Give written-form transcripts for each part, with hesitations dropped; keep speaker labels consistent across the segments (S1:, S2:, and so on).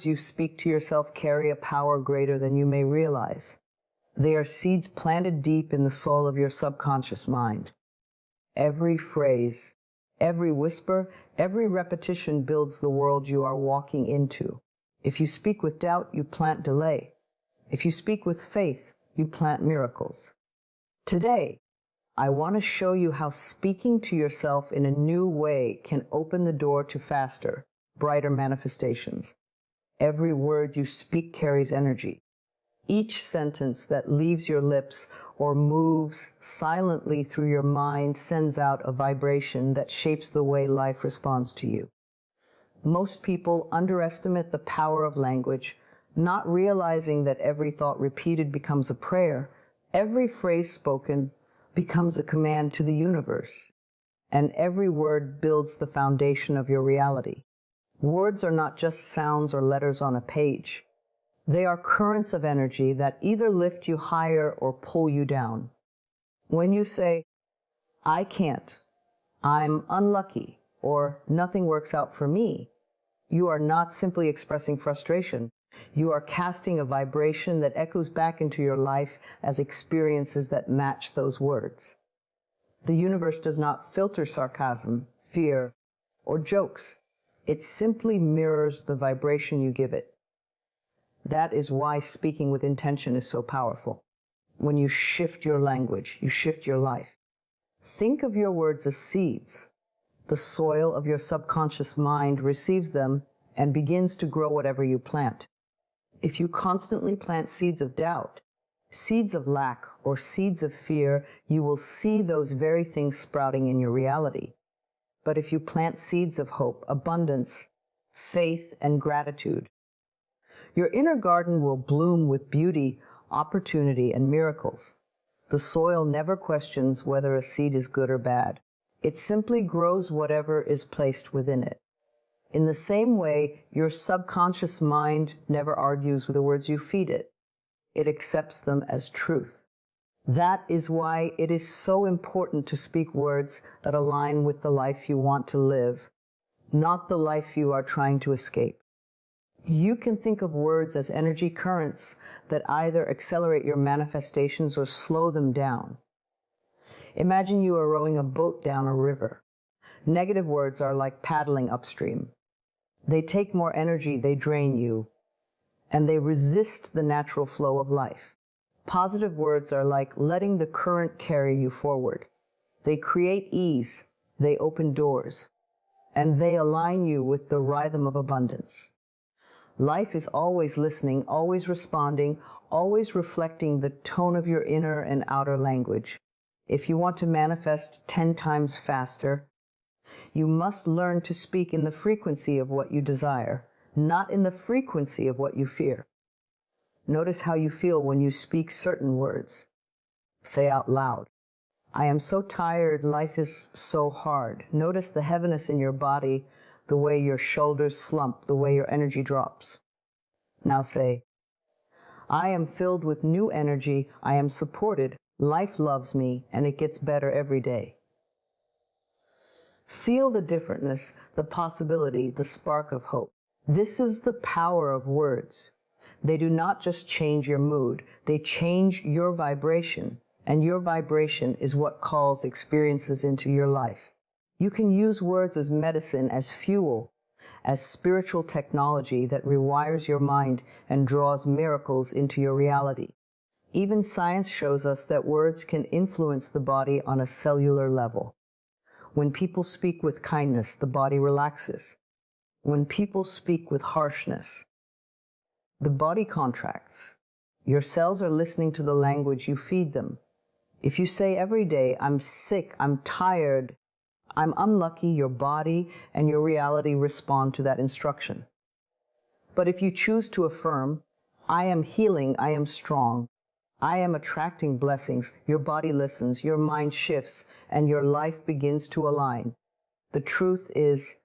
S1: words you speak to yourself carry a power greater than you may realize. They are seeds planted deep in the soil of your subconscious mind. Every phrase, every whisper, every repetition builds the world you are walking into. If you speak with doubt, you plant delay. If you speak with faith, you plant miracles. Today, I want to show you how speaking to yourself in a new way can open the door to faster, brighter manifestations. Every word you speak carries energy. Each sentence that leaves your lips or moves silently through your mind sends out a vibration that shapes the way life responds to you. Most people underestimate the power of language, not realizing that every thought repeated becomes a prayer, every phrase spoken becomes a command to the universe, and every word builds the foundation of your reality. Words are not just sounds or letters on a page. They are currents of energy that either lift you higher or pull you down. When you say, "I can't," "I'm unlucky," or "nothing works out for me," you are not simply expressing frustration. You are casting a vibration that echoes back into your life as experiences that match those words. The universe does not filter sarcasm, fear, or jokes. It simply mirrors the vibration you give it. That is why speaking with intention is so powerful. When you shift your language, you shift your life. Think of your words as seeds. The soil of your subconscious mind receives them and begins to grow whatever you plant. If you constantly plant seeds of doubt, seeds of lack, or seeds of fear, you will see those very things sprouting in your reality. But if you plant seeds of hope, abundance, faith, and gratitude, your inner garden will bloom with beauty, opportunity, and miracles. The soil never questions whether a seed is good or bad. It simply grows whatever is placed within it. In the same way, your subconscious mind never argues with the words you feed it. It accepts them as truth. That is why it is so important to speak words that align with the life you want to live, not the life you are trying to escape. You can think of words as energy currents that either accelerate your manifestations or slow them down. Imagine you are rowing a boat down a river. Negative words are like paddling upstream. They take more energy, they drain you, and they resist the natural flow of life. Positive words are like letting the current carry you forward. They create ease, they open doors, and they align you with the rhythm of abundance. Life is always listening, always responding, always reflecting the tone of your inner and outer language. If you want to manifest 10 times faster, you must learn to speak in the frequency of what you desire, not in the frequency of what you fear. Notice how you feel when you speak certain words. Say out loud, "I am so tired, life is so hard." Notice the heaviness in your body, the way your shoulders slump, the way your energy drops. Now say, "I am filled with new energy, I am supported, life loves me, and it gets better every day." Feel the differentness, the possibility, the spark of hope. This is the power of words. They do not just change your mood, they change your vibration, and your vibration is what calls experiences into your life. You can use words as medicine, as fuel, as spiritual technology that rewires your mind and draws miracles into your reality. Even science shows us that words can influence the body on a cellular level. When people speak with kindness, the body relaxes. When people speak with harshness, the body contracts. Your cells are listening to the language you feed them. If you say every day, "I'm sick, I'm tired, I'm unlucky," your body and your reality respond to that instruction. But if you choose to affirm, "I am healing, I am strong, I am attracting blessings," your body listens, your mind shifts, and your life begins to align. The truth is,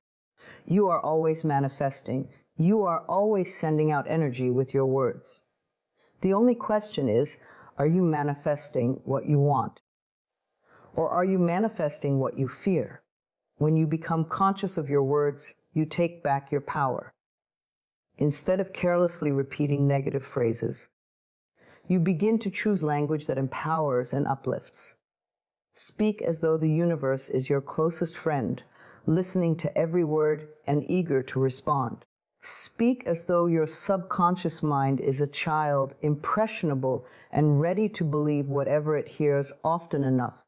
S1: you are always manifesting. You are always sending out energy with your words. The only question is, are you manifesting what you want? Or are you manifesting what you fear? When you become conscious of your words, you take back your power. Instead of carelessly repeating negative phrases, you begin to choose language that empowers and uplifts. Speak as though the universe is your closest friend, listening to every word and eager to respond. Speak as though your subconscious mind is a child, impressionable and ready to believe whatever it hears often enough.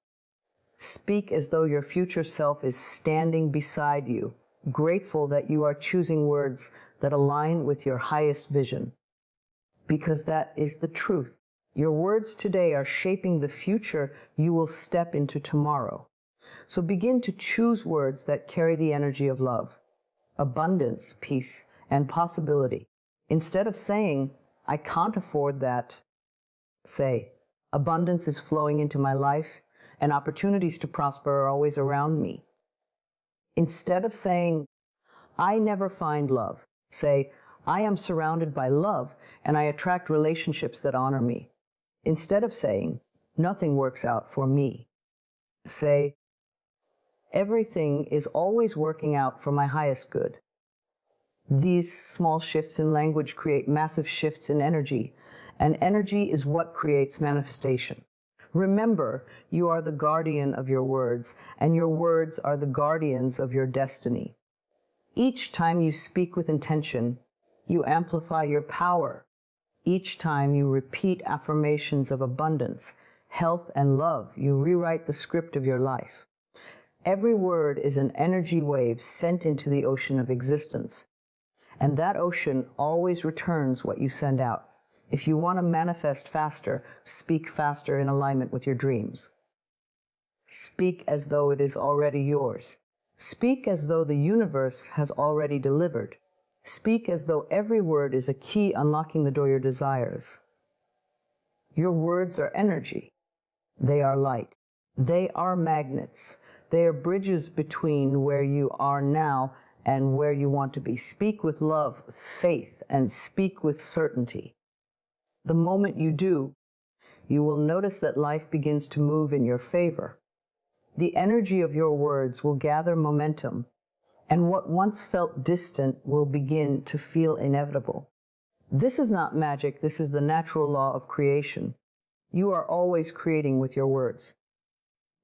S1: Speak as though your future self is standing beside you, grateful that you are choosing words that align with your highest vision. Because that is the truth. Your words today are shaping the future you will step into tomorrow. So begin to choose words that carry the energy of love, abundance, peace, and possibility. Instead of saying, "I can't afford that," say, "Abundance is flowing into my life, and opportunities to prosper are always around me." Instead of saying, "I never find love," say, "I am surrounded by love, and I attract relationships that honor me." Instead of saying, "Nothing works out for me," say, "Everything is always working out for my highest good." These small shifts in language create massive shifts in energy, and energy is what creates manifestation. Remember, you are the guardian of your words, and your words are the guardians of your destiny. Each time you speak with intention, you amplify your power. Each time you repeat affirmations of abundance, health, and love, you rewrite the script of your life. Every word is an energy wave sent into the ocean of existence, and that ocean always returns what you send out. If you want to manifest faster, speak faster in alignment with your dreams. Speak as though it is already yours. Speak as though the universe has already delivered. Speak as though every word is a key unlocking the door your desires. Your words are energy. They are light. They are magnets. They are bridges between where you are now and where you want to be. Speak with love, faith, and speak with certainty. The moment you do, you will notice that life begins to move in your favor. The energy of your words will gather momentum, and what once felt distant will begin to feel inevitable. This is not magic, this is the natural law of creation. You are always creating with your words.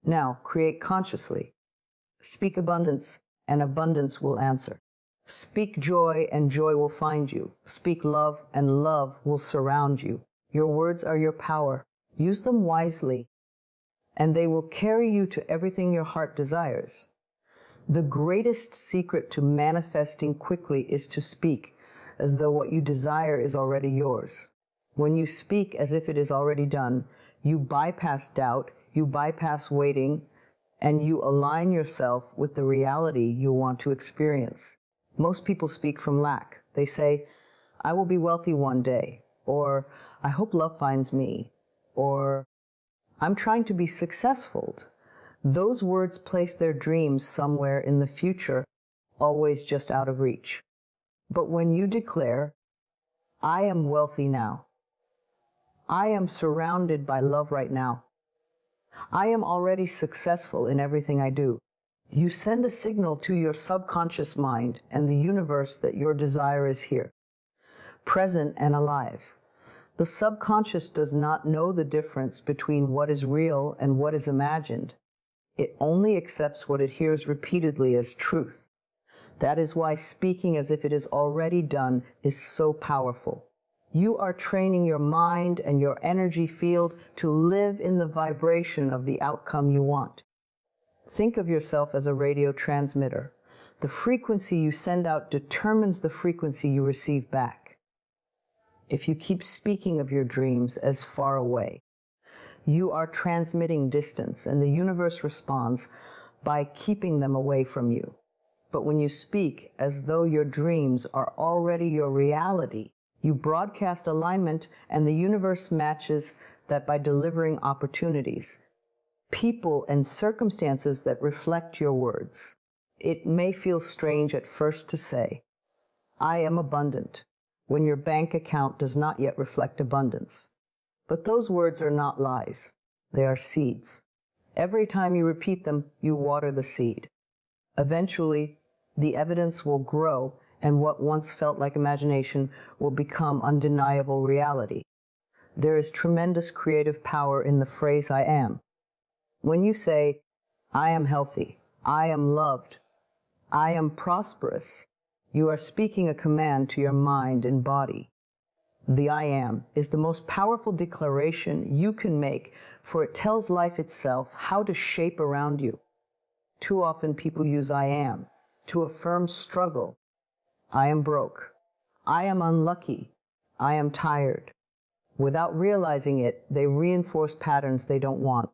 S1: Now, create consciously. Speak abundance, and abundance will answer. Speak joy, and joy will find you. Speak love, and love will surround you. Your words are your power. Use them wisely, and they will carry you to everything your heart desires. The greatest secret to manifesting quickly is to speak as though what you desire is already yours. When you speak as if it is already done, you bypass doubt, you bypass waiting, and you align yourself with the reality you want to experience. Most people speak from lack. They say, "I will be wealthy one day," or "I hope love finds me," or "I'm trying to be successful." Those words place their dreams somewhere in the future, always just out of reach. But when you declare, "I am wealthy now," "I am surrounded by love right now," "I am already successful in everything I do," you send a signal to your subconscious mind and the universe that your desire is here, present and alive. The subconscious does not know the difference between what is real and what is imagined. It only accepts what it hears repeatedly as truth. That is why speaking as if it is already done is so powerful. You are training your mind and your energy field to live in the vibration of the outcome you want. Think of yourself as a radio transmitter. The frequency you send out determines the frequency you receive back. If you keep speaking of your dreams as far away, you are transmitting distance, and the universe responds by keeping them away from you. But when you speak as though your dreams are already your reality, you broadcast alignment, and the universe matches that by delivering opportunities, people, and circumstances that reflect your words. It may feel strange at first to say, "I am abundant," when your bank account does not yet reflect abundance. But those words are not lies. They are seeds. Every time you repeat them, you water the seed. Eventually, the evidence will grow, and what once felt like imagination will become undeniable reality. There is tremendous creative power in the phrase I am. When you say, I am healthy, I am loved, I am prosperous, you are speaking a command to your mind and body. The I am is the most powerful declaration you can make, for it tells life itself how to shape around you. Too often people use I am to affirm struggle. I am broke. I am unlucky. I am tired. Without realizing it, they reinforce patterns they don't want.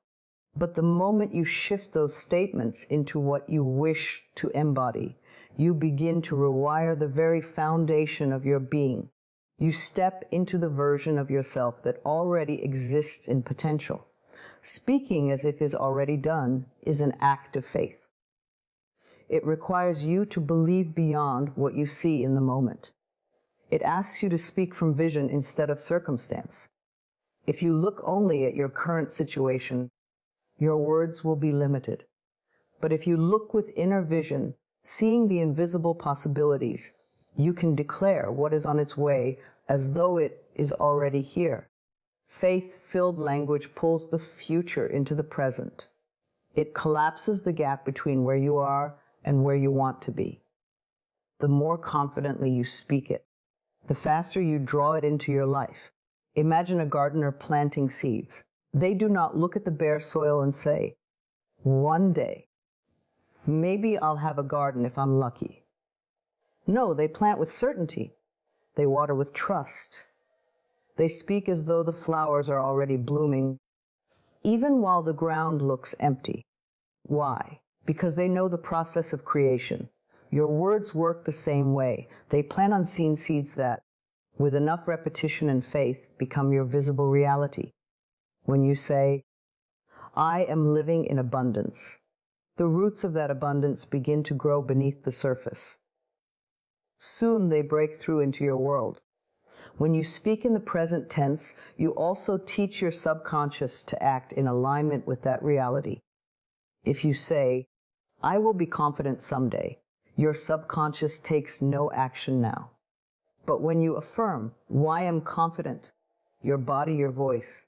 S1: But the moment you shift those statements into what you wish to embody, you begin to rewire the very foundation of your being. You step into the version of yourself that already exists in potential. Speaking as if is already done is an act of faith. It requires you to believe beyond what you see in the moment. It asks you to speak from vision instead of circumstance. If you look only at your current situation, your words will be limited. But if you look with inner vision, seeing the invisible possibilities, you can declare what is on its way as though it is already here. Faith-filled language pulls the future into the present. It collapses the gap between where you are and where you want to be. The more confidently you speak it, the faster you draw it into your life. Imagine a gardener planting seeds. They do not look at the bare soil and say, one day, maybe I'll have a garden if I'm lucky. No, they plant with certainty. They water with trust. They speak as though the flowers are already blooming, even while the ground looks empty. Why? Because they know the process of creation. Your words work the same way. They plant unseen seeds that, with enough repetition and faith, become your visible reality. When you say, I am living in abundance, the roots of that abundance begin to grow beneath the surface. Soon they break through into your world. When you speak in the present tense, you also teach your subconscious to act in alignment with that reality. If you say, I will be confident someday, your subconscious takes no action now. But when you affirm, why I'm confident, your body, your voice,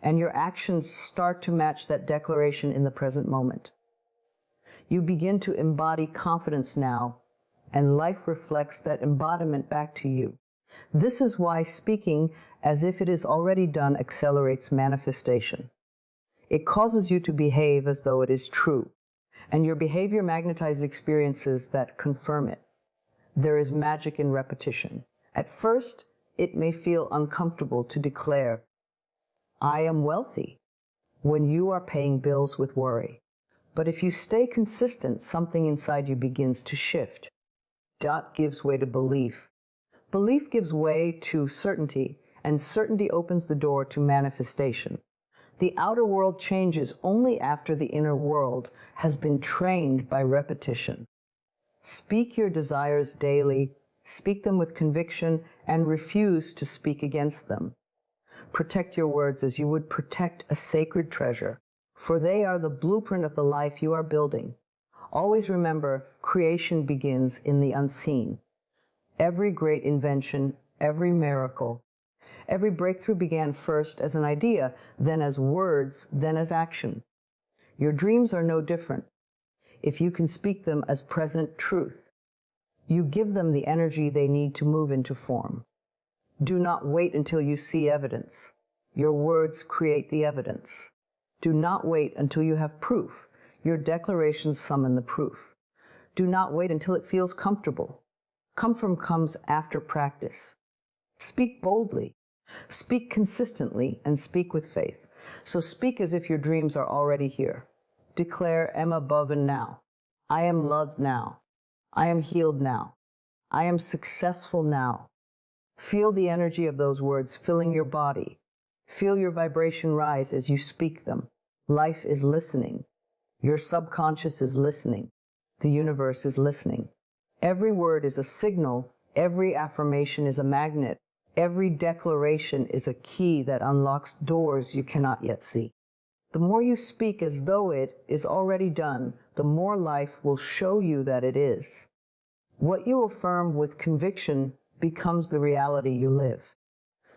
S1: and your actions start to match that declaration in the present moment. You begin to embody confidence now, and life reflects that embodiment back to you. This is why speaking as if it is already done accelerates manifestation. It causes you to behave as though it is true, and your behavior magnetizes experiences that confirm it. There is magic in repetition. At first, it may feel uncomfortable to declare, I am wealthy, when you are paying bills with worry. But if you stay consistent, something inside you begins to shift. Doubt gives way to belief. Belief gives way to certainty, and certainty opens the door to manifestation. The outer world changes only after the inner world has been trained by repetition. Speak your desires daily, speak them with conviction, and refuse to speak against them. Protect your words as you would protect a sacred treasure, for they are the blueprint of the life you are building. Always remember, creation begins in the unseen. Every great invention, every miracle, every breakthrough began first as an idea, then as words, then as action. Your dreams are no different. If you can speak them as present truth, you give them the energy they need to move into form. Do not wait until you see evidence. Your words create the evidence. Do not wait until you have proof. Your declarations summon the proof. Do not wait until it feels comfortable. Comfort comes after practice. Speak boldly. Speak consistently and speak with faith. So speak as if your dreams are already here. Declare, am above and now. I am loved now. I am healed now. I am successful now. Feel the energy of those words filling your body. Feel your vibration rise as you speak them. Life is listening. Your subconscious is listening. The universe is listening. Every word is a signal. Every affirmation is a magnet. Every declaration is a key that unlocks doors you cannot yet see. The more you speak as though it is already done, the more life will show you that it is. What you affirm with conviction becomes the reality you live.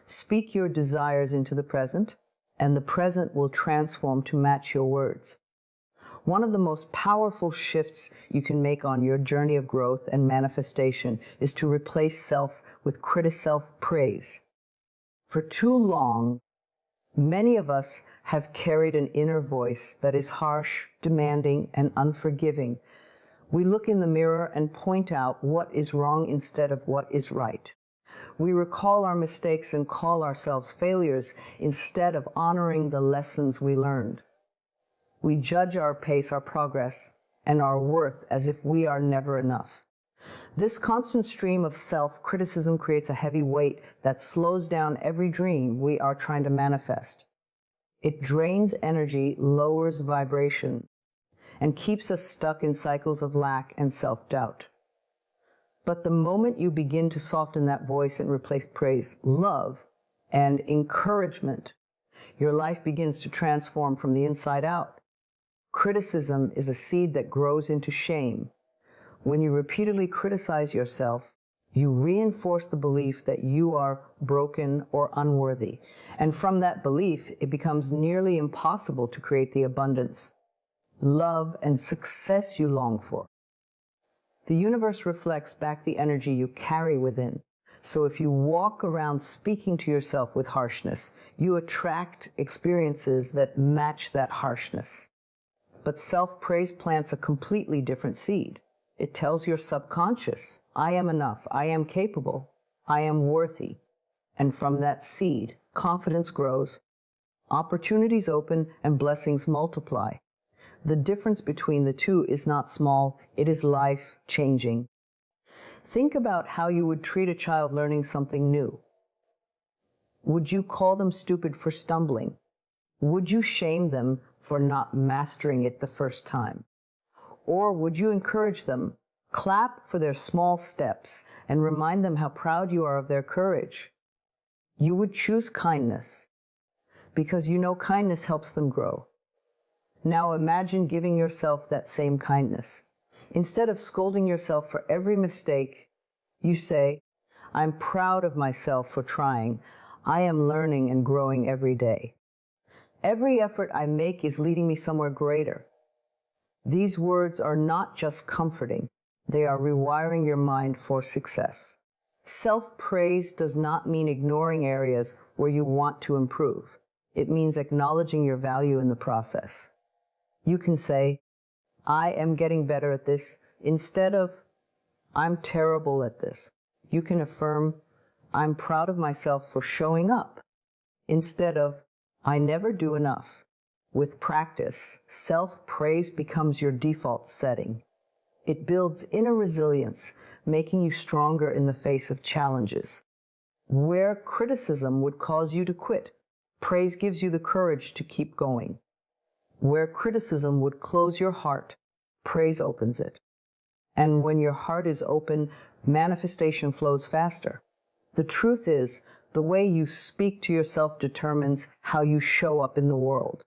S1: Speak your desires into the present, and the present will transform to match your words. One of the most powerful shifts you can make on your journey of growth and manifestation is to replace self with self-praise. For too long, many of us have carried an inner voice that is harsh, demanding, and unforgiving. We look in the mirror and point out what is wrong instead of what is right. We recall our mistakes and call ourselves failures instead of honoring the lessons we learned. We judge our pace, our progress, and our worth as if we are never enough. This constant stream of self-criticism creates a heavy weight that slows down every dream we are trying to manifest. It drains energy, lowers vibration, and keeps us stuck in cycles of lack and self-doubt. But the moment you begin to soften that voice and replace praise, love, and encouragement, your life begins to transform from the inside out. Criticism is a seed that grows into shame. When you repeatedly criticize yourself, you reinforce the belief that you are broken or unworthy. And from that belief, it becomes nearly impossible to create the abundance, love, and success you long for. The universe reflects back the energy you carry within. So if you walk around speaking to yourself with harshness, you attract experiences that match that harshness. But self-praise plants a completely different seed. It tells your subconscious, I am enough, I am capable, I am worthy. And from that seed, confidence grows, opportunities open, and blessings multiply. The difference between the two is not small, it is life-changing. Think about how you would treat a child learning something new. Would you call them stupid for stumbling? Would you shame them for not mastering it the first time? Or would you encourage them, clap for their small steps, and remind them how proud you are of their courage? You would choose kindness, because you know kindness helps them grow. Now imagine giving yourself that same kindness. Instead of scolding yourself for every mistake, you say, I'm proud of myself for trying. I am learning and growing every day. Every effort I make is leading me somewhere greater. These words are not just comforting, they are rewiring your mind for success. Self-praise does not mean ignoring areas where you want to improve. It means acknowledging your value in the process. You can say, I am getting better at this, instead of, I'm terrible at this. You can affirm, I'm proud of myself for showing up, instead of, I never do enough. With practice, self-praise becomes your default setting. It builds inner resilience, making you stronger in the face of challenges. Where criticism would cause you to quit, praise gives you the courage to keep going. Where criticism would close your heart, praise opens it. And when your heart is open, manifestation flows faster. The truth is, the way you speak to yourself determines how you show up in the world.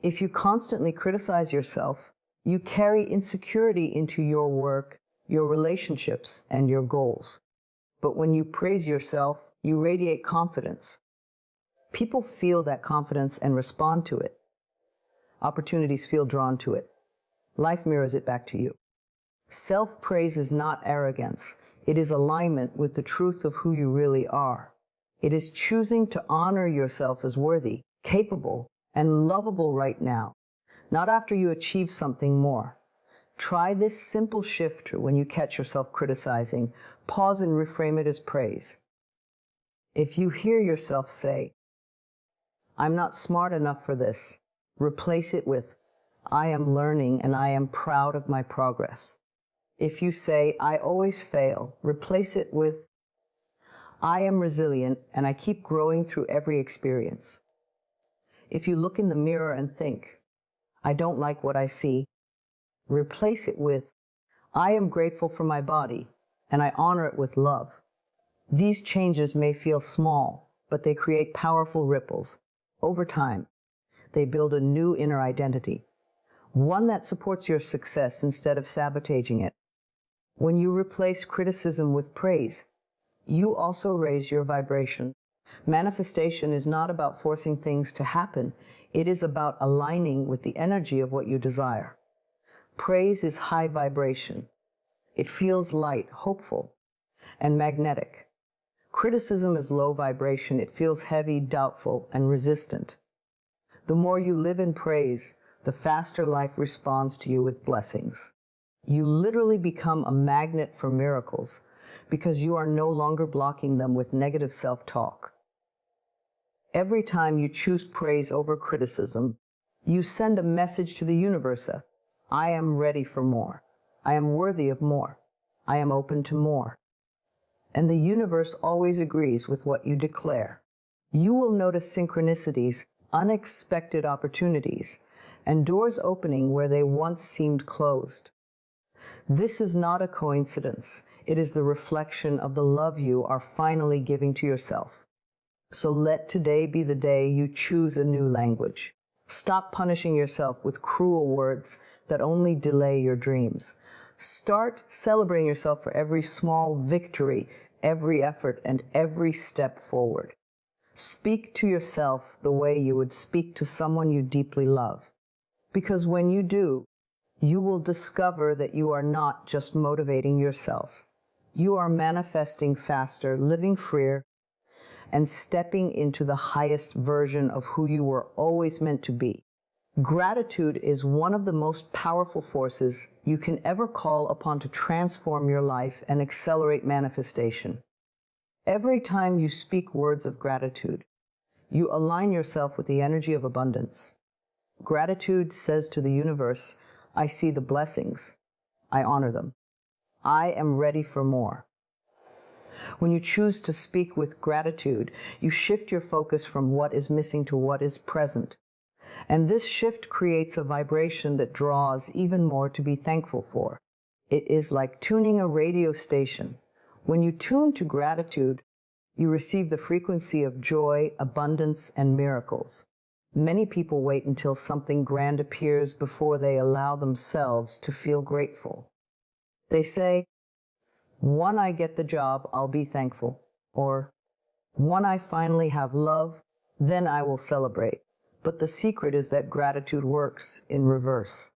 S1: If you constantly criticize yourself, you carry insecurity into your work, your relationships, and your goals. But when you praise yourself, you radiate confidence. People feel that confidence and respond to it. Opportunities feel drawn to it. Life mirrors it back to you. Self-praise is not arrogance. It is alignment with the truth of who you really are. It is choosing to honor yourself as worthy, capable, and lovable right now, not after you achieve something more. Try this simple shift when you catch yourself criticizing. Pause and reframe it as praise. If you hear yourself say, I'm not smart enough for this, replace it with, I am learning and I am proud of my progress. If you say, I always fail, replace it with, I am resilient and I keep growing through every experience. If you look in the mirror and think, I don't like what I see, replace it with, I am grateful for my body and I honor it with love. These changes may feel small, but they create powerful ripples. Over time, they build a new inner identity, one that supports your success instead of sabotaging it. When you replace criticism with praise, you also raise your vibration. Manifestation is not about forcing things to happen. It is about aligning with the energy of what you desire. Praise is high vibration. It feels light, hopeful, and magnetic. Criticism is low vibration. It feels heavy, doubtful, and resistant. The more you live in praise, the faster life responds to you with blessings. You literally become a magnet for miracles because you are no longer blocking them with negative self-talk. Every time you choose praise over criticism, you send a message to the universe. I am ready for more. I am worthy of more. I am open to more. And the universe always agrees with what you declare. You will notice synchronicities, unexpected opportunities, and doors opening where they once seemed closed. This is not a coincidence. It is the reflection of the love you are finally giving to yourself. So let today be the day you choose a new language. Stop punishing yourself with cruel words that only delay your dreams. Start celebrating yourself for every small victory, every effort, and every step forward. Speak to yourself the way you would speak to someone you deeply love. Because when you do, you will discover that you are not just motivating yourself. You are manifesting faster, living freer, and stepping into the highest version of who you were always meant to be. Gratitude is one of the most powerful forces you can ever call upon to transform your life and accelerate manifestation. Every time you speak words of gratitude, you align yourself with the energy of abundance. Gratitude says to the universe, I see the blessings. I honor them. I am ready for more. When you choose to speak with gratitude, you shift your focus from what is missing to what is present. And this shift creates a vibration that draws even more to be thankful for. It is like tuning a radio station. When you tune to gratitude, you receive the frequency of joy, abundance, and miracles. Many people wait until something grand appears before they allow themselves to feel grateful. They say, when I get the job, I'll be thankful. Or, when I finally have love, then I will celebrate. But the secret is that gratitude works in reverse.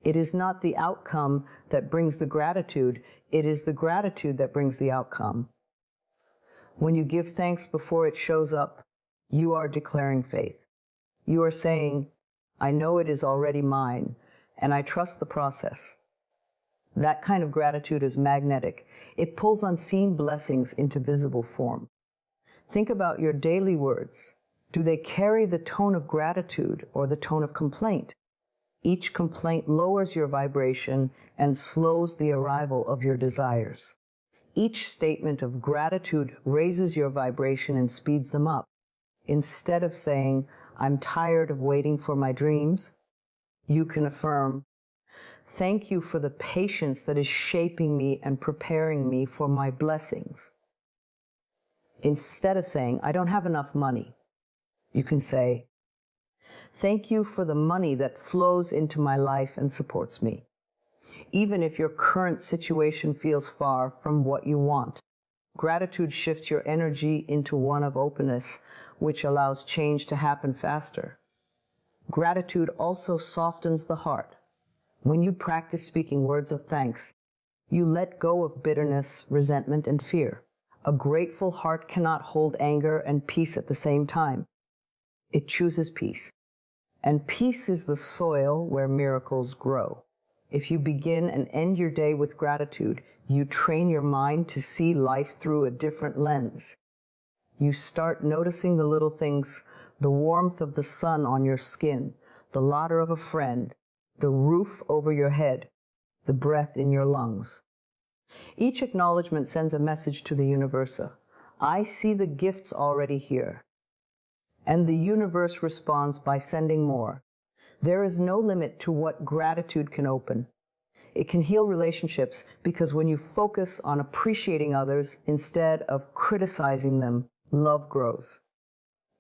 S1: It is not the outcome that brings the gratitude, it is the gratitude that brings the outcome. When you give thanks before it shows up, you are declaring faith. You are saying, I know it is already mine, and I trust the process. That kind of gratitude is magnetic. It pulls unseen blessings into visible form. Think about your daily words. Do they carry the tone of gratitude or the tone of complaint? Each complaint lowers your vibration and slows the arrival of your desires. Each statement of gratitude raises your vibration and speeds them up. Instead of saying, I'm tired of waiting for my dreams, you can affirm, thank you for the patience that is shaping me and preparing me for my blessings. Instead of saying, I don't have enough money, you can say, thank you for the money that flows into my life and supports me. Even if your current situation feels far from what you want, gratitude shifts your energy into one of openness, which allows change to happen faster. Gratitude also softens the heart. When you practice speaking words of thanks, you let go of bitterness, resentment, and fear. A grateful heart cannot hold anger and peace at the same time. It chooses peace. And peace is the soil where miracles grow. If you begin and end your day with gratitude, you train your mind to see life through a different lens. You start noticing the little things, the warmth of the sun on your skin, the laughter of a friend, the roof over your head, the breath in your lungs. Each acknowledgement sends a message to the universe. I see the gifts already here. And the universe responds by sending more. There is no limit to what gratitude can open. It can heal relationships because when you focus on appreciating others instead of criticizing them, love grows.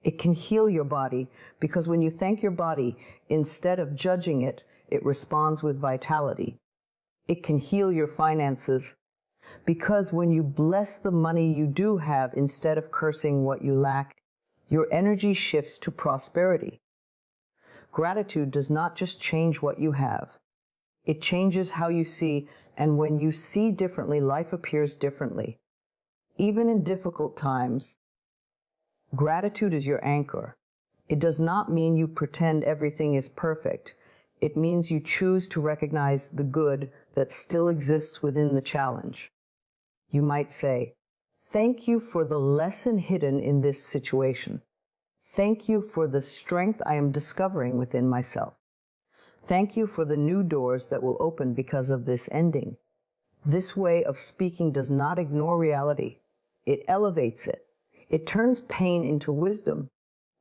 S1: It can heal your body because when you thank your body instead of judging it, it responds with vitality. It can heal your finances, because when you bless the money you do have instead of cursing what you lack, your energy shifts to prosperity. Gratitude does not just change what you have. It changes how you see, and when you see differently, life appears differently. Even in difficult times, gratitude is your anchor. It does not mean you pretend everything is perfect. It means you choose to recognize the good that still exists within the challenge. You might say, "Thank you for the lesson hidden in this situation. Thank you for the strength I am discovering within myself. Thank you for the new doors that will open because of this ending." This way of speaking does not ignore reality. It elevates it. It turns pain into wisdom,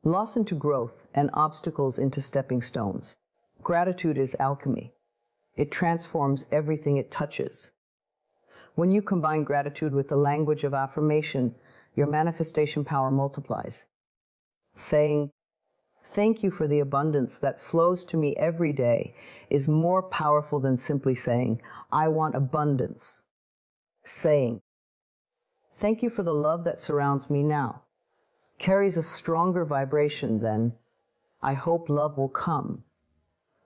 S1: loss into growth, and obstacles into stepping stones. Gratitude is alchemy. It transforms everything it touches. When you combine gratitude with the language of affirmation, your manifestation power multiplies. Saying, "Thank you for the abundance that flows to me every day," is more powerful than simply saying, "I want abundance." Saying, "Thank you for the love that surrounds me now," carries a stronger vibration than, "I hope love will come."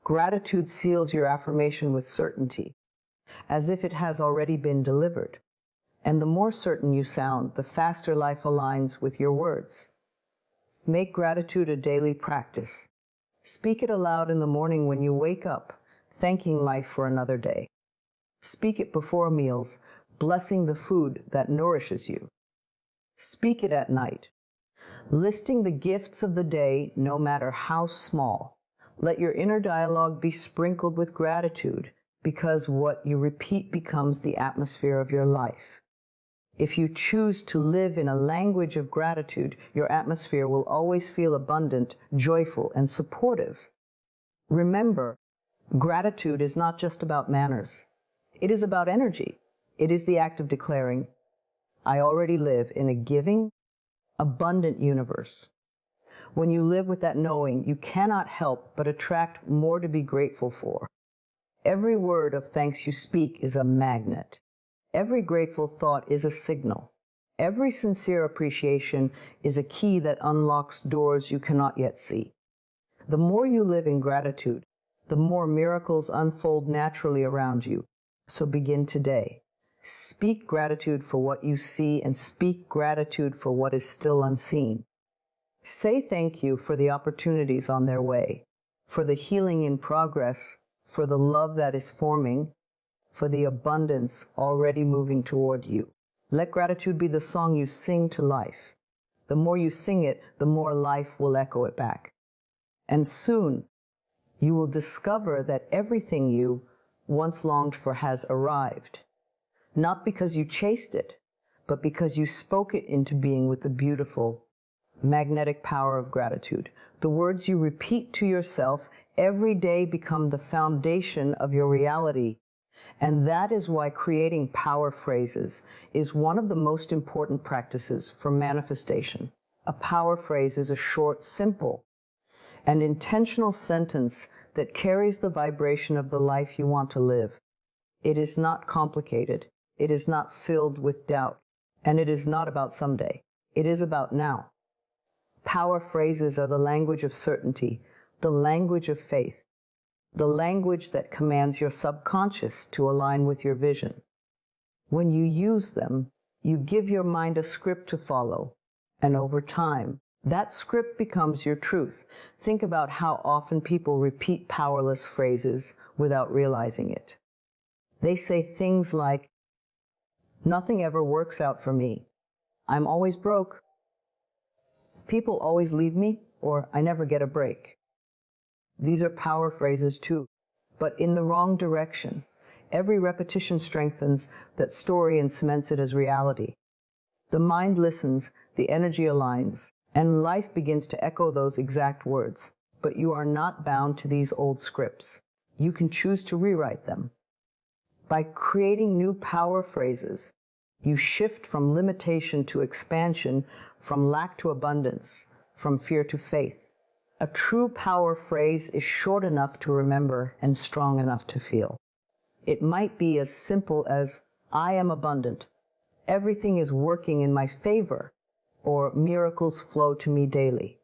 S1: Gratitude seals your affirmation with certainty, as if it has already been delivered. And the more certain you sound, the faster life aligns with your words. Make gratitude a daily practice. Speak it aloud in the morning when you wake up, thanking life for another day. Speak it before meals, blessing the food that nourishes you. Speak it at night, listing the gifts of the day, no matter how small. Let your inner dialogue be sprinkled with gratitude, because what you repeat becomes the atmosphere of your life. If you choose to live in a language of gratitude, your atmosphere will always feel abundant, joyful, and supportive. Remember, gratitude is not just about manners. It is about energy. It is the act of declaring, "I already live in a giving, abundant universe." When you live with that knowing, you cannot help but attract more to be grateful for. Every word of thanks you speak is a magnet. Every grateful thought is a signal. Every sincere appreciation is a key that unlocks doors you cannot yet see. The more you live in gratitude, the more miracles unfold naturally around you. So begin today. Speak gratitude for what you see and speak gratitude for what is still unseen. Say thank you for the opportunities on their way, for the healing in progress, for the love that is forming, for the abundance already moving toward you. Let gratitude be the song you sing to life. The more you sing it, the more life will echo it back. And soon, you will discover that everything you once longed for has arrived. Not because you chased it, but because you spoke it into being with the beautiful, magnetic power of gratitude. The words you repeat to yourself every day become the foundation of your reality. And that is why creating power phrases is one of the most important practices for manifestation. A power phrase is a short, simple, and intentional sentence that carries the vibration of the life you want to live. It is not complicated. It is not filled with doubt. And it is not about someday. It is about now. Power phrases are the language of certainty, the language of faith, the language that commands your subconscious to align with your vision. When you use them, you give your mind a script to follow, and over time, that script becomes your truth. Think about how often people repeat powerless phrases without realizing it. They say things like, "Nothing ever works out for me," "I'm always broke," "People always leave me," or "I never get a break." These are power phrases too, but in the wrong direction. Every repetition strengthens that story and cements it as reality. The mind listens, the energy aligns, and life begins to echo those exact words. But you are not bound to these old scripts. You can choose to rewrite them. By creating new power phrases, you shift from limitation to expansion, from lack to abundance, from fear to faith. A true power phrase is short enough to remember and strong enough to feel. It might be as simple as, I am abundant, everything is working in my favor, or miracles flow to me daily.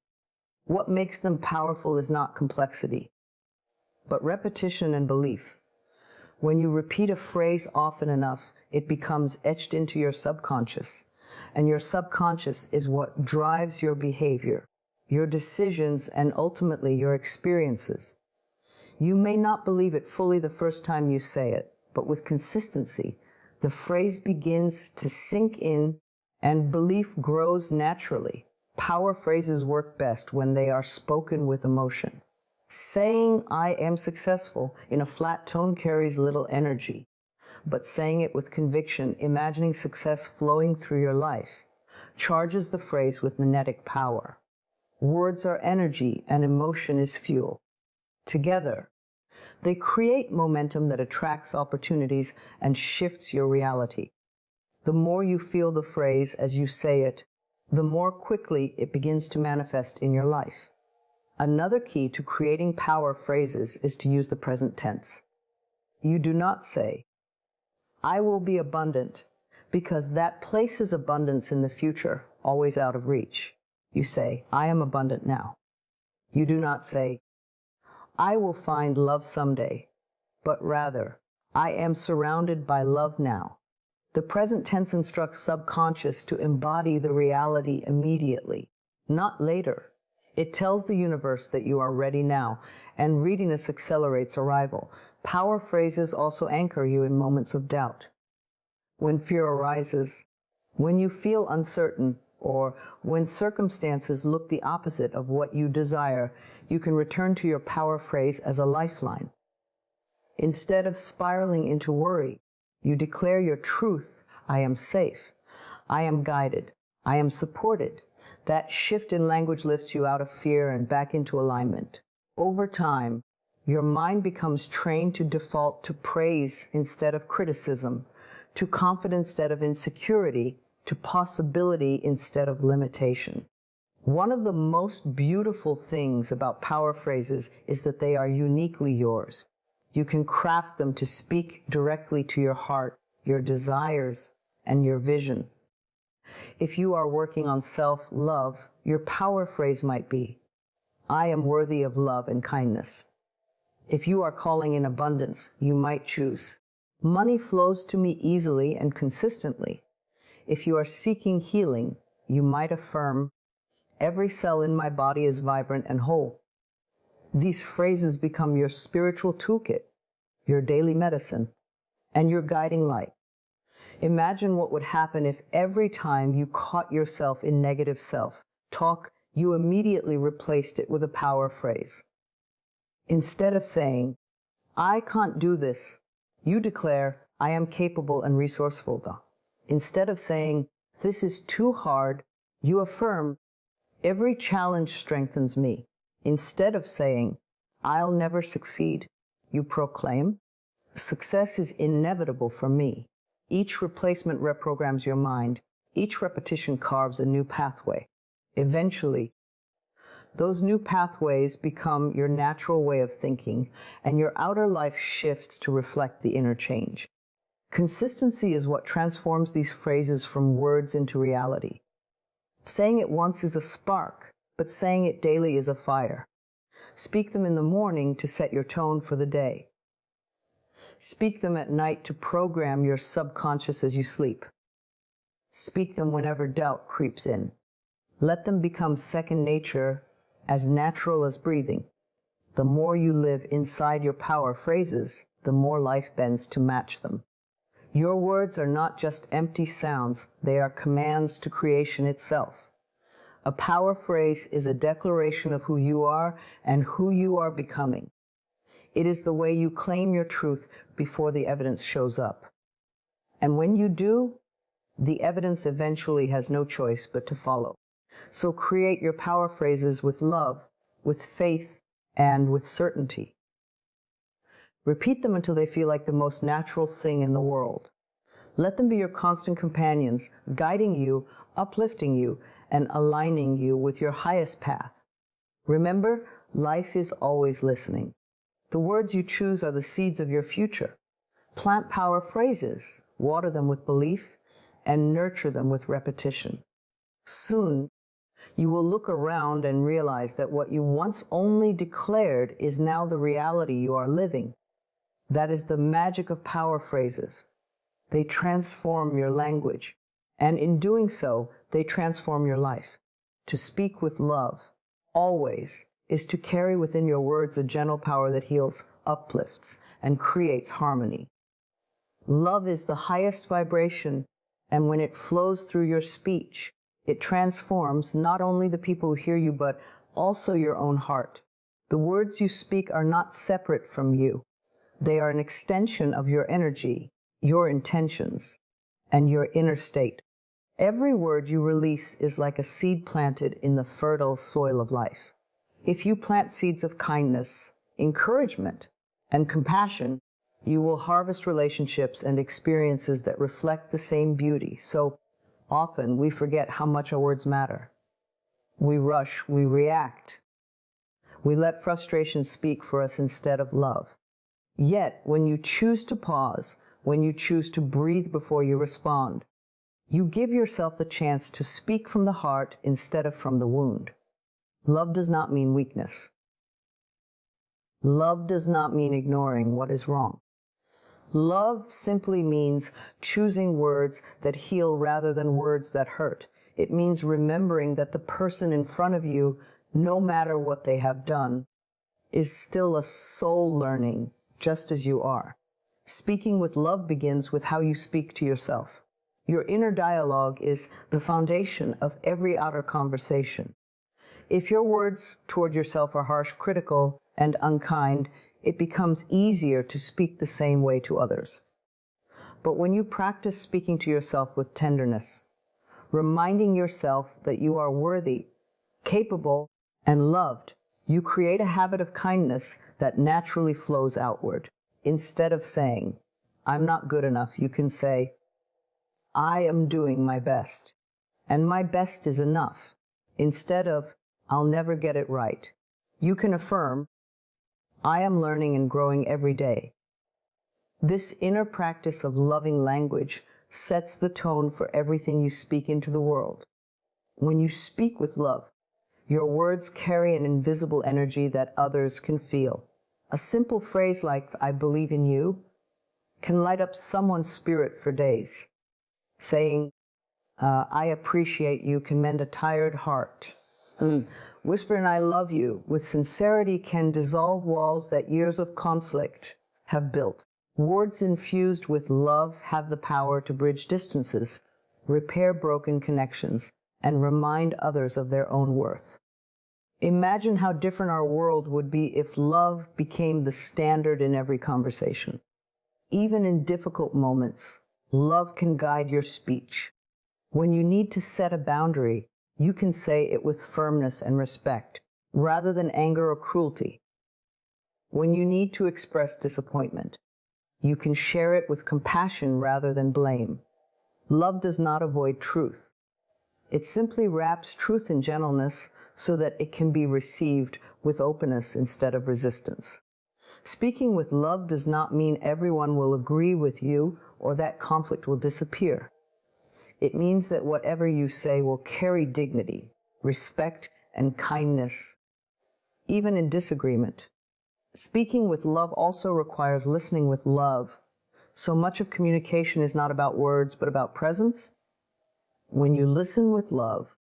S1: What makes them powerful is not complexity, but repetition and belief. When you repeat a phrase often enough, it becomes etched into your subconscious, and your subconscious is what drives your behavior, your decisions, and ultimately your experiences. You may not believe it fully the first time you say it, but with consistency, the phrase begins to sink in and belief grows naturally. Power phrases work best when they are spoken with emotion. Saying, I am successful, in a flat tone carries little energy, but saying it with conviction, imagining success flowing through your life, charges the phrase with magnetic power. Words are energy and emotion is fuel. Together, they create momentum that attracts opportunities and shifts your reality. The more you feel the phrase as you say it, the more quickly it begins to manifest in your life. Another key to creating power phrases is to use the present tense. You do not say, I will be abundant, because that places abundance in the future, always out of reach. You say, I am abundant now. You do not say, I will find love someday, but rather, I am surrounded by love now. The present tense instructs subconscious to embody the reality immediately, not later. It tells the universe that you are ready now, and readiness accelerates arrival. Power phrases also anchor you in moments of doubt. When fear arises, when you feel uncertain, or when circumstances look the opposite of what you desire, you can return to your power phrase as a lifeline. Instead of spiraling into worry, you declare your truth. I am safe. I am guided. I am supported. That shift in language lifts you out of fear and back into alignment. Over time, your mind becomes trained to default to praise instead of criticism, to confidence instead of insecurity, to possibility instead of limitation. One of the most beautiful things about power phrases is that they are uniquely yours. You can craft them to speak directly to your heart, your desires, and your vision. If you are working on self-love, your power phrase might be, I am worthy of love and kindness. If you are calling in abundance, you might choose, money flows to me easily and consistently. If you are seeking healing, you might affirm, every cell in my body is vibrant and whole. These phrases become your spiritual toolkit, your daily medicine, and your guiding light. Imagine what would happen if every time you caught yourself in negative self-talk, you immediately replaced it with a power phrase. Instead of saying, I can't do this, you declare, I am capable and resourceful. Instead of saying, this is too hard, you affirm, every challenge strengthens me. Instead of saying, I'll never succeed, you proclaim, success is inevitable for me. Each replacement reprograms your mind. Each repetition carves a new pathway. Eventually, those new pathways become your natural way of thinking, and your outer life shifts to reflect the inner change. Consistency is what transforms these phrases from words into reality. Saying it once is a spark, but saying it daily is a fire. Speak them in the morning to set your tone for the day. Speak them at night to program your subconscious as you sleep. Speak them whenever doubt creeps in. Let them become second nature, as natural as breathing. The more you live inside your power phrases, the more life bends to match them. Your words are not just empty sounds, they are commands to creation itself. A power phrase is a declaration of who you are and who you are becoming. It is the way you claim your truth before the evidence shows up. And when you do, the evidence eventually has no choice but to follow. So create your power phrases with love, with faith, and with certainty. Repeat them until they feel like the most natural thing in the world. Let them be your constant companions, guiding you, uplifting you, and aligning you with your highest path. Remember, life is always listening. The words you choose are the seeds of your future. Plant power phrases, water them with belief, and nurture them with repetition. Soon, you will look around and realize that what you once only declared is now the reality you are living. That is the magic of power phrases. They transform your language, and in doing so, they transform your life. To speak with love, always, is to carry within your words a gentle power that heals, uplifts, and creates harmony. Love is the highest vibration, and when it flows through your speech, it transforms not only the people who hear you, but also your own heart. The words you speak are not separate from you. They are an extension of your energy, your intentions, and your inner state. Every word you release is like a seed planted in the fertile soil of life. If you plant seeds of kindness, encouragement, and compassion, you will harvest relationships and experiences that reflect the same beauty. So often we forget how much our words matter. We rush, we react. We let frustration speak for us instead of love. Yet, when you choose to pause, when you choose to breathe before you respond, you give yourself the chance to speak from the heart instead of from the wound. Love does not mean weakness. Love does not mean ignoring what is wrong. Love simply means choosing words that heal rather than words that hurt. It means remembering that the person in front of you, no matter what they have done, is still a soul learning just as you are. Speaking with love begins with how you speak to yourself. Your inner dialogue is the foundation of every outer conversation. If your words toward yourself are harsh, critical, and unkind, it becomes easier to speak the same way to others. But when you practice speaking to yourself with tenderness, reminding yourself that you are worthy, capable, and loved, you create a habit of kindness that naturally flows outward. Instead of saying, "I'm not good enough," you can say, "I am doing my best, and my best is enough." Instead of, "I'll never get it right," you can affirm, "I am learning and growing every day." This inner practice of loving language sets the tone for everything you speak into the world. When you speak with love, your words carry an invisible energy that others can feel. A simple phrase like, "I believe in you," can light up someone's spirit for days. Saying, "I appreciate you," can mend a tired heart. Whispering, "I love you," with sincerity can dissolve walls that years of conflict have built. Words infused with love have the power to bridge distances, repair broken connections, and remind others of their own worth. Imagine how different our world would be if love became the standard in every conversation. Even in difficult moments, love can guide your speech. When you need to set a boundary, you can say it with firmness and respect, rather than anger or cruelty. When you need to express disappointment, you can share it with compassion rather than blame. Love does not avoid truth. It simply wraps truth in gentleness so that it can be received with openness instead of resistance. Speaking with love does not mean everyone will agree with you or that conflict will disappear. It means that whatever you say will carry dignity, respect, and kindness, even in disagreement. Speaking with love also requires listening with love. So much of communication is not about words, but about presence. When you listen with love,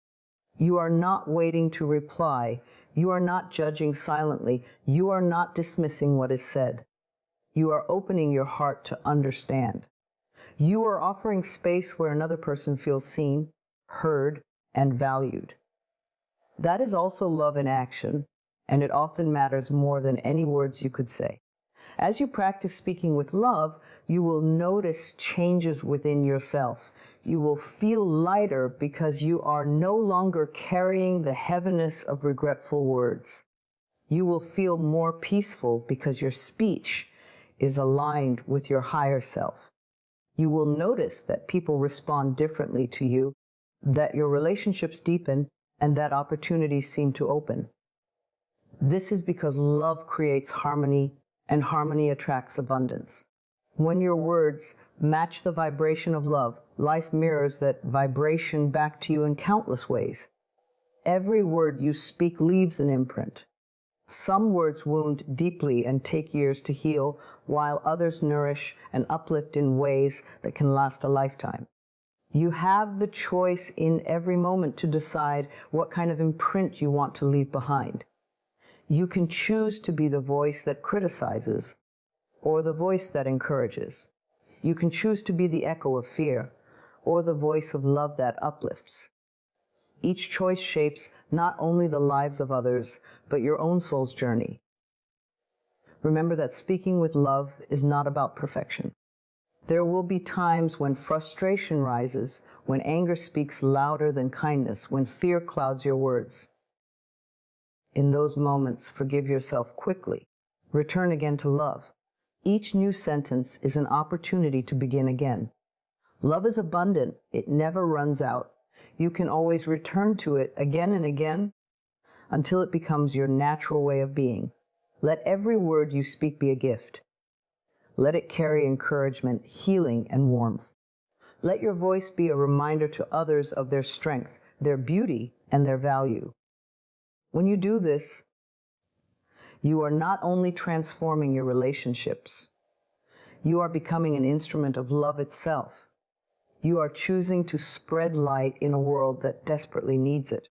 S1: you are not waiting to reply. You are not judging silently. You are not dismissing what is said. You are opening your heart to understand. You are offering space where another person feels seen, heard, and valued. That is also love in action, and it often matters more than any words you could say. As you practice speaking with love, you will notice changes within yourself. You will feel lighter because you are no longer carrying the heaviness of regretful words. You will feel more peaceful because your speech is aligned with your higher self. You will notice that people respond differently to you, that your relationships deepen, and that opportunities seem to open. This is because love creates harmony, and harmony attracts abundance. When your words match the vibration of love, life mirrors that vibration back to you in countless ways. Every word you speak leaves an imprint. Some words wound deeply and take years to heal, while others nourish and uplift in ways that can last a lifetime. You have the choice in every moment to decide what kind of imprint you want to leave behind. You can choose to be the voice that criticizes or the voice that encourages. You can choose to be the echo of fear or the voice of love that uplifts. Each choice shapes not only the lives of others, but your own soul's journey. Remember that speaking with love is not about perfection. There will be times when frustration rises, when anger speaks louder than kindness, when fear clouds your words. In those moments, forgive yourself quickly. Return again to love. Each new sentence is an opportunity to begin again. Love is abundant. It never runs out. You can always return to it again and again until it becomes your natural way of being. Let every word you speak be a gift. Let it carry encouragement, healing, and warmth. Let your voice be a reminder to others of their strength, their beauty, and their value. When you do this, you are not only transforming your relationships, you are becoming an instrument of love itself. You are choosing to spread light in a world that desperately needs it.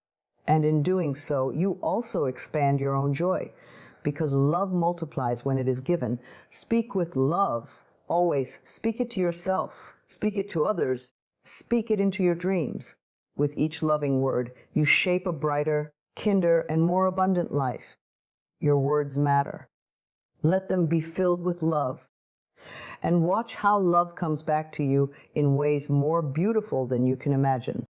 S1: And in doing so, you also expand your own joy, because love multiplies when it is given. Speak with love. Always speak it to yourself. Speak it to others. Speak it into your dreams. With each loving word, you shape a brighter, kinder, and more abundant life. Your words matter. Let them be filled with love. And watch how love comes back to you in ways more beautiful than you can imagine.